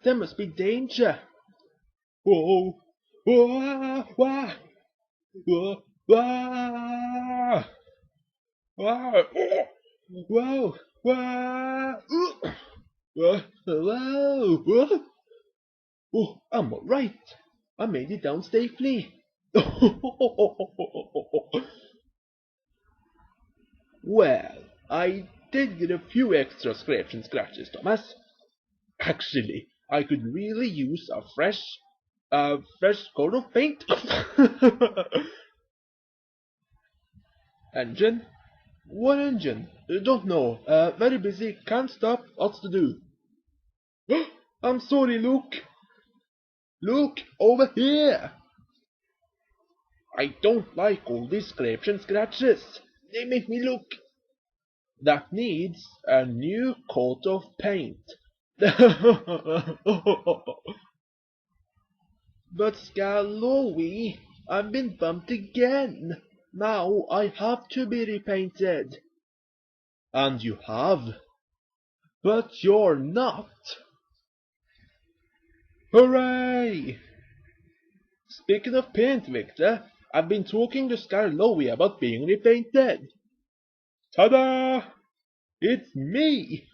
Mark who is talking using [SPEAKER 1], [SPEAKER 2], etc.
[SPEAKER 1] There must be danger. Whoa! Whoa! Whoa! Whoa! Whoa! Whoa! Whoa! Whoa! Whoa! Oh, I'm alright. I made it down safely. Well, I did get a few extra scrapes and scratches, Thomas. Actually, I could really use a fresh coat of paint. Engine? What engine? Don't know. Very busy, can't stop, lots to do. I'm sorry, Luke. Look, over here. I don't like all these scrapes and scratches. They make me look. That needs a new coat of paint. But Scalowy, I've been bumped again. Now I have to be repainted. And you have. But you're not. Hooray! Speaking of paint, Victor, I've been talking to Scarlowy about being repainted. Ta-da! It's me!